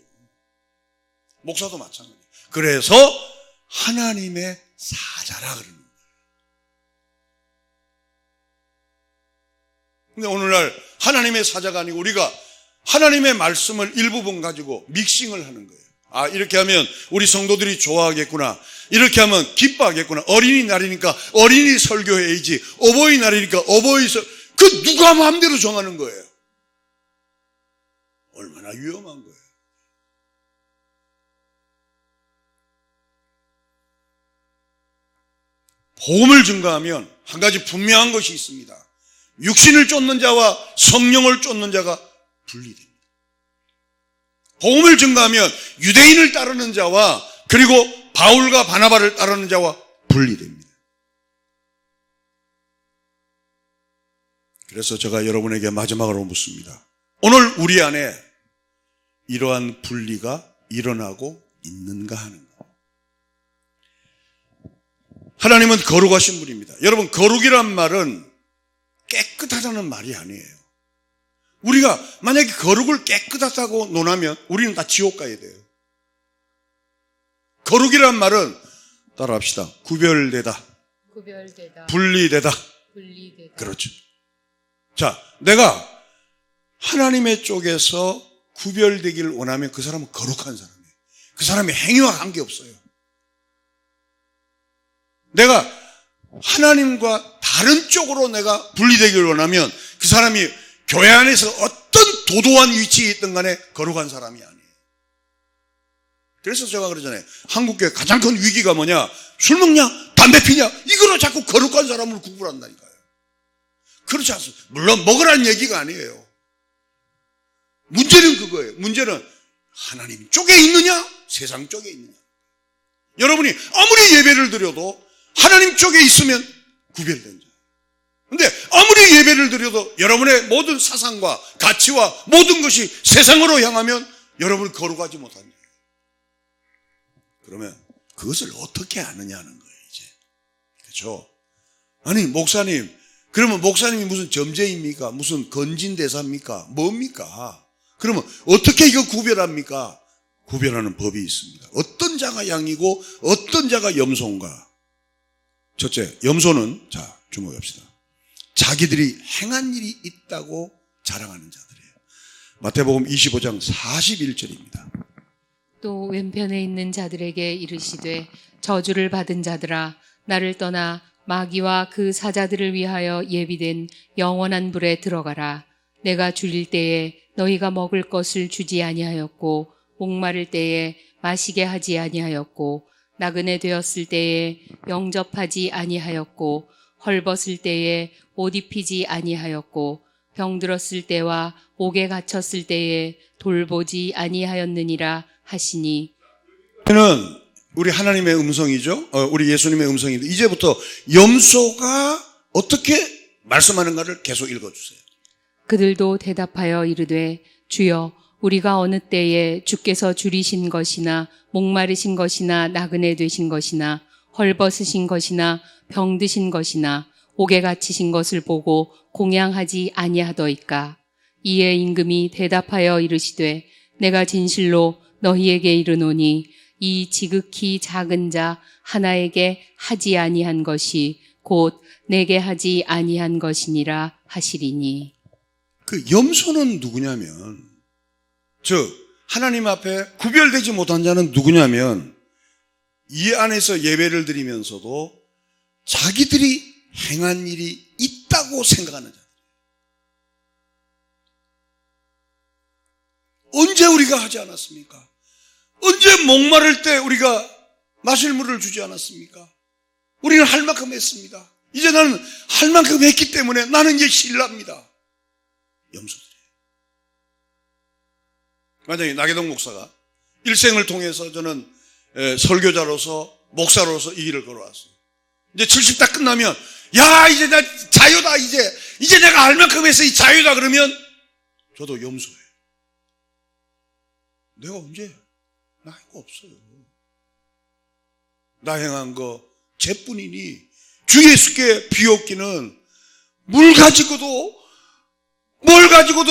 목사도 마찬가지예요. 그래서 하나님의 사자라 그러는 거예요. 근데 오늘날 하나님의 사자가 아니고 우리가 하나님의 말씀을 일부분 가지고 믹싱을 하는 거예요. 아, 이렇게 하면 우리 성도들이 좋아하겠구나. 이렇게 하면 기뻐하겠구나. 어린이날이니까 어린이 설교해야지. 어버이날이니까 그 누가 마음대로 정하는 거예요. 얼마나 위험한 거예요. 복음을 증거하면 한 가지 분명한 것이 있습니다. 육신을 쫓는 자와 성령을 쫓는 자가 분리됩니다. 복음을 증거하면 유대인을 따르는 자와 그리고 바울과 바나바를 따르는 자와 분리됩니다. 그래서 제가 여러분에게 마지막으로 묻습니다. 오늘 우리 안에 이러한 분리가 일어나고 있는가 하는 것. 하나님은 거룩하신 분입니다. 여러분, 거룩이란 말은 깨끗하다는 말이 아니에요. 우리가 만약에 거룩을 깨끗하다고 논하면 우리는 다 지옥 가야 돼요. 거룩이란 말은 따라합시다. 구별되다. 분리되다. 그렇죠. 자, 내가 하나님의 쪽에서 구별되기를 원하면 그 사람은 거룩한 사람이에요. 그 사람이 행위와 관계없어요. 내가 하나님과 다른 쪽으로 내가 분리되기를 원하면 그 사람이 교회 안에서 어떤 도도한 위치에 있든 간에 거룩한 사람이 아니에요. 그래서 제가 그러잖아요. 한국교회 가장 큰 위기가 뭐냐? 술 먹냐? 담배 피냐? 이거로 자꾸 거룩한 사람을 구분한다니까요. 그렇지 않습니다. 물론 먹으라는 얘기가 아니에요. 문제는 그거예요. 문제는 하나님 쪽에 있느냐? 세상 쪽에 있느냐? 여러분이 아무리 예배를 드려도 하나님 쪽에 있으면 구별된 자예요. 근데 아무리 예배를 드려도 여러분의 모든 사상과 가치와 모든 것이 세상으로 향하면 여러분을 거룩하지 못합니다. 그러면 그것을 어떻게 아느냐는 거예요, 이제. 그렇죠? 아니, 목사님, 그러면 목사님이 무슨 점쟁입니까? 무슨 건진대사입니까? 뭡니까? 그러면 어떻게 이거 구별합니까? 구별하는 법이 있습니다. 어떤 자가 양이고 어떤 자가 염소인가? 첫째, 염소는, 자, 주목합시다. 자기들이 행한 일이 있다고 자랑하는 자들이에요. 마태복음 25장 41절입니다. 또 왼편에 있는 자들에게 이르시되 저주를 받은 자들아 나를 떠나 마귀와 그 사자들을 위하여 예비된 영원한 불에 들어가라. 내가 줄일 때에 너희가 먹을 것을 주지 아니하였고 목마를 때에 마시게 하지 아니하였고 나그네 되었을 때에 영접하지 아니하였고 헐벗을 때에 옷 입히지 아니하였고 병들었을 때와 옥에 갇혔을 때에 돌보지 아니하였느니라 하시니. 저는 우리 하나님의 음성이죠. 우리 예수님의 음성인데 이제부터 염소가 어떻게 말씀하는가를 계속 읽어주세요. 그들도 대답하여 이르되 주여 우리가 어느 때에 주께서 줄이신 것이나 목마르신 것이나 나그네 되신 것이나 헐벗으신 것이나 병드신 것이나 옥에 갇히신 것을 보고 공양하지 아니하더이까. 이에 임금이 대답하여 이르시되 내가 진실로 너희에게 이르노니 이 지극히 작은 자 하나에게 하지 아니한 것이 곧 내게 하지 아니한 것이니라 하시리니. 그 염소는 누구냐면 하나님 앞에 구별되지 못한 자는 누구냐면 이 안에서 예배를 드리면서도 자기들이 행한 일이 있다고 생각하는 자들. 언제 우리가 하지 않았습니까? 언제 목마를 때 우리가 마실 물을 주지 않았습니까? 우리는 할 만큼 했습니다. 이제 나는 할 만큼 했기 때문에 나는 이제 신랍니다. 염소들이에요. 만약에 나계동 목사가 일생을 통해서 저는 설교자로서 목사로서 이 길을 걸어왔어요. 이제 70 다 끝나면 야 이제 나 자유다 이제 내가 할 만큼 해서 이 자유다 그러면 저도 염소예요. 내가 언제 나 한 거 없어요. 나 행한 거 쟤뿐이니 주 예수께 비옵기는 뭘 가지고도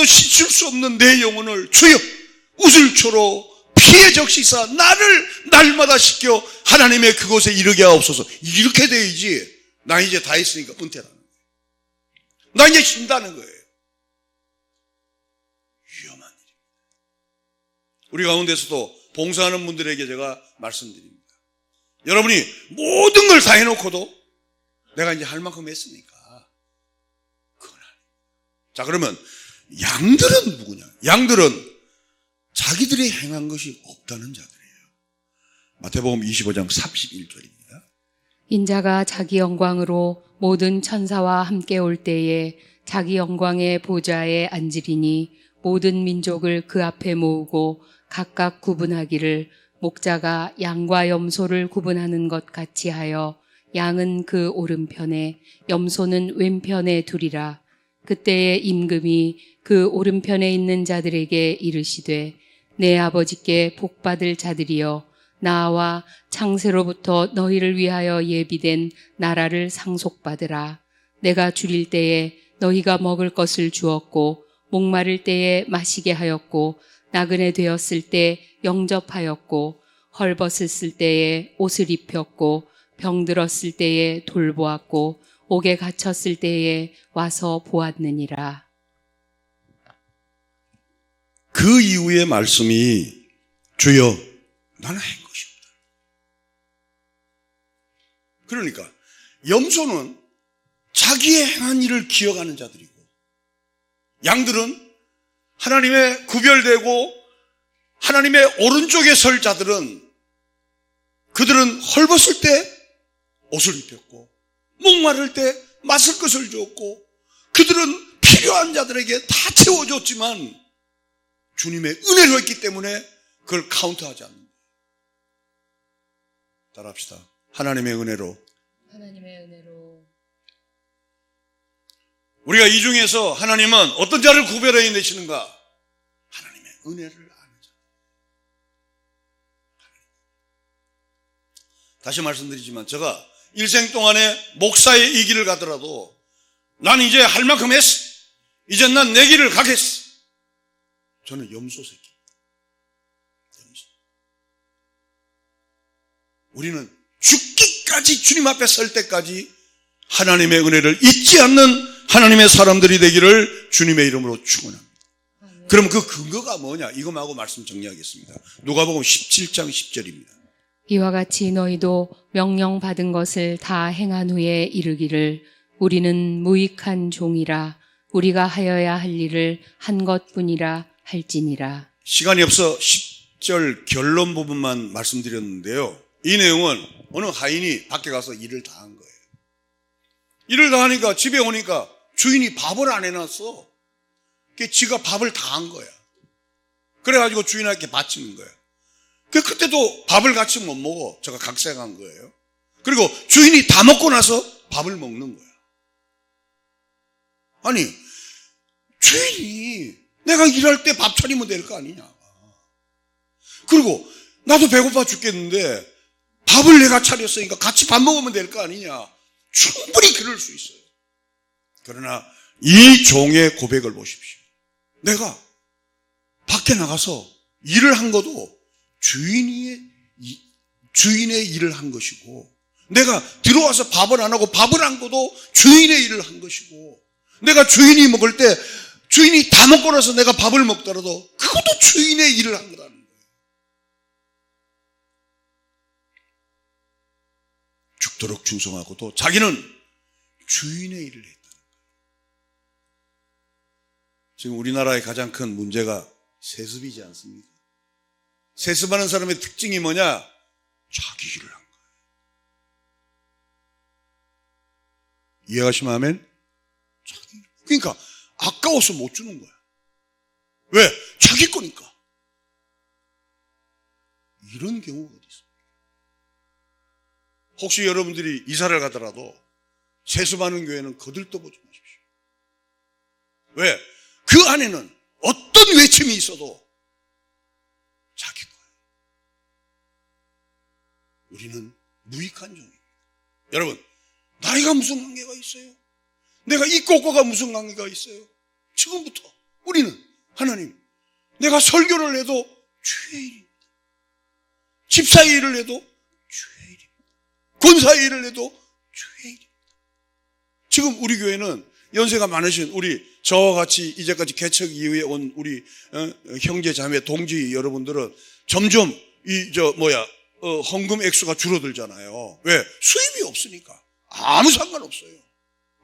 씻을 수 없는 내 영혼을 주여 우슬초로 피해 적시사 나를 날마다 씻겨 하나님의 그곳에 이르게 하옵소서. 이렇게 돼야지 나 이제 다 했으니까 은퇴라는 거예요. 나 이제 쉰다는 거예요. 위험한 일입니다. 우리 가운데서도 봉사하는 분들에게 제가 말씀드립니다. 여러분이 모든 걸 다 해놓고도 내가 이제 할 만큼 했으니까 그건 아니에요. 자, 그러면 양들은 누구냐? 양들은 자기들이 행한 것이 없다는 자들이에요. 마태복음 25장 31절입니다. 인자가 자기 영광으로 모든 천사와 함께 올 때에 자기 영광의 보좌에 앉으리니 모든 민족을 그 앞에 모으고 각각 구분하기를 목자가 양과 염소를 구분하는 것 같이 하여 양은 그 오른편에 염소는 왼편에 두리라. 그때에 임금이 그 오른편에 있는 자들에게 이르시되 내 아버지께 복받을 자들이여 나와 창세로부터 너희를 위하여 예비된 나라를 상속받으라. 내가 줄일 때에 너희가 먹을 것을 주었고 목마를 때에 마시게 하였고 나그네 되었을 때 영접하였고 헐벗었을 때에 옷을 입혔고 병들었을 때에 돌보았고 옥에 갇혔을 때에 와서 보았느니라. 그 이후의 말씀이 주여 나는 한 것이 없다. 그러니까 염소는 자기의 행한 일을 기억하는 자들이고 양들은 하나님의 구별되고 하나님의 오른쪽에 설 자들은 그들은 헐벗을 때 옷을 입혔고 목마를 때 마실 것을 줬고 그들은 필요한 자들에게 다 채워줬지만 주님의 은혜로 했기 때문에 그걸 카운트하지 않는다. 따라합시다. 하나님의 은혜로. 우리가 이 중에서 하나님은 어떤 자를 구별해 내시는가? 하나님의 은혜를 아는 자. 다시 말씀드리지만 제가 일생 동안에 목사의 이 길을 가더라도 난 이제 할 만큼 했어. 이제 난 내 길을 가겠어. 저는 염소 새끼. 염소. 우리는 죽기까지 주님 앞에 설 때까지 하나님의 은혜를 잊지 않는 하나님의 사람들이 되기를 주님의 이름으로 축원합니다. 그럼 그 근거가 뭐냐? 이것하고 말씀 정리하겠습니다. 누가복음 17장 10절입니다. 이와 같이 너희도 명령 받은 것을 다 행한 후에 이르기를 우리는 무익한 종이라 우리가 하여야 할 일을 한 것뿐이라 할지니라. 시간이 없어 10절 결론 부분만 말씀드렸는데요. 이 내용은 어느 하인이 밖에 가서 일을 다 한 거예요. 일을 다 하니까 집에 오니까 주인이 밥을 안 해놨어. 지가 밥을 다 한 거야. 그래가지고 주인한테 바치는 거야. 그때도 밥을 같이 못 먹어. 제가 각색한 거예요. 그리고 주인이 다 먹고 나서 밥을 먹는 거야. 아니, 주인이 내가 일할 때 밥 차리면 될 거 아니냐. 그리고 나도 배고파 죽겠는데 밥을 내가 차렸으니까 같이 밥 먹으면 될 거 아니냐. 충분히 그럴 수 있어요. 그러나 이 종의 고백을 보십시오. 내가 밖에 나가서 일을 한 것도 주인의 일을 한 것이고, 내가 들어와서 밥을 안 하고 밥을 한 것도 주인의 일을 한 것이고, 내가 주인이 먹을 때 주인이 다 먹고 나서 내가 밥을 먹더라도 그것도 주인의 일을 한 거라는 거예요. 죽도록 충성하고도 자기는 주인의 일을 했다는 거예요. 지금 우리나라의 가장 큰 문제가 세습이지 않습니까? 세습하는 사람의 특징이 뭐냐? 자기 일을 한 거예요. 이해하시면 아멘? 그러니까 아까워서 못 주는 거야. 왜? 자기 거니까. 이런 경우가 어디 있어요? 혹시 여러분들이 이사를 가더라도 세습하는 교회는 거들떠보지 마십시오. 왜? 그 안에는 어떤 외침이 있어도 자기 거예요. 우리는 무익한 종입니다. 여러분, 나이가 무슨 관계가 있어요? 내가 이 꽃과가 무슨 관계가 있어요? 지금부터 우리는 하나님, 내가 설교를 해도 주의 일입니다. 집사의 일을 해도 주의 일입니다. 권사의 일을 해도 주의 일입니다. 지금 우리 교회는 연세가 많으신 우리 저와 같이 이제까지 개척 이후에 온 우리 형제 자매 동지 여러분들은 점점 헌금 액수가 줄어들잖아요. 왜? 수입이 없으니까. 아무 상관없어요.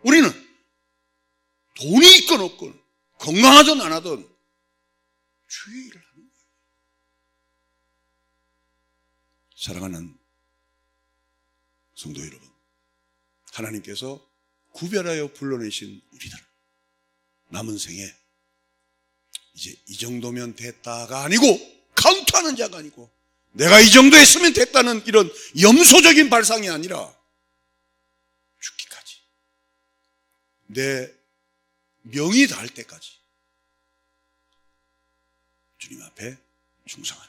우리는 돈이 있건 없건 건강하든 안 하든 주의 일을 하는 거예요. 사랑하는 성도 여러분, 하나님께서 구별하여 불러내신 우리들, 남은 생에 이제 이 정도면 됐다가 아니고, 카운트하는 자가 아니고, 내가 이 정도 했으면 됐다는 이런 염소적인 발상이 아니라 죽기까지, 내 명이 닿을 때까지 주님 앞에 충성하라.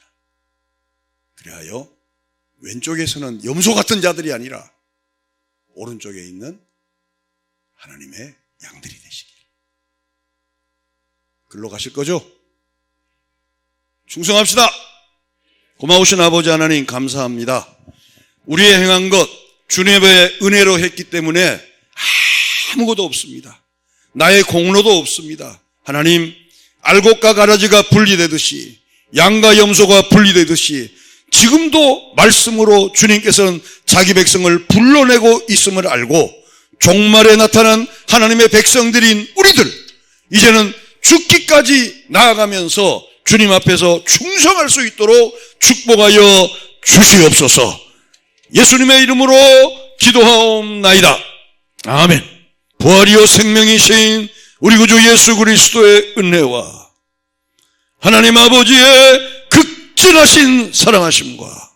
그리하여 왼쪽에서는 염소 같은 자들이 아니라 오른쪽에 있는 하나님의 양들이 되시길. 글로 가실 거죠? 충성합시다. 고마우신 아버지 하나님 감사합니다. 우리의 행한 것 주님의 은혜로 했기 때문에 아무것도 없습니다. 나의 공로도 없습니다. 하나님, 알곡과 가라지가 분리되듯이, 양과 염소가 분리되듯이 지금도 말씀으로 주님께서는 자기 백성을 불러내고 있음을 알고 종말에 나타난 하나님의 백성들인 우리들, 이제는 죽기까지 나아가면서 주님 앞에서 충성할 수 있도록 축복하여 주시옵소서. 예수님의 이름으로 기도하옵나이다. 아멘. 부활이요 생명이신 우리 구주 예수 그리스도의 은혜와 하나님 아버지의 극진하신 사랑하심과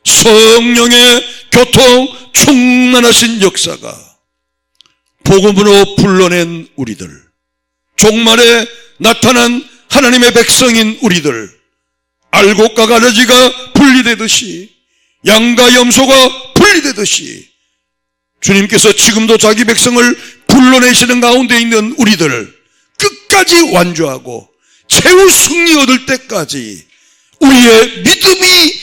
성령의 교통 충만하신 역사가 복음으로 불러낸 우리들, 종말에 나타난 하나님의 백성인 우리들, 알곡과 가라지가 분리되듯이, 양과 염소가 분리되듯이 주님께서 지금도 자기 백성을 불러내시는 가운데 있는 우리들을 끝까지 완주하고 최후 승리 얻을 때까지 우리의 믿음이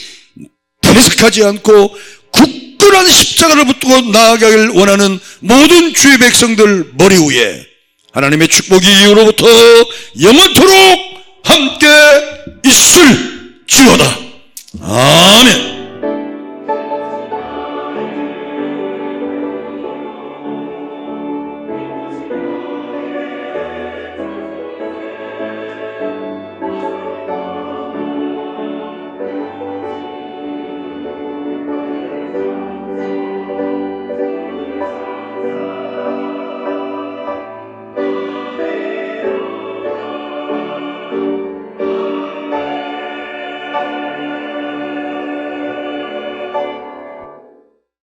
퇴색하지 않고 굳건한 십자가를 붙들고 나아가길 원하는 모든 주의 백성들 머리 위에 하나님의 축복이 이후로부터 영원토록 함께 있을지어다. 아멘.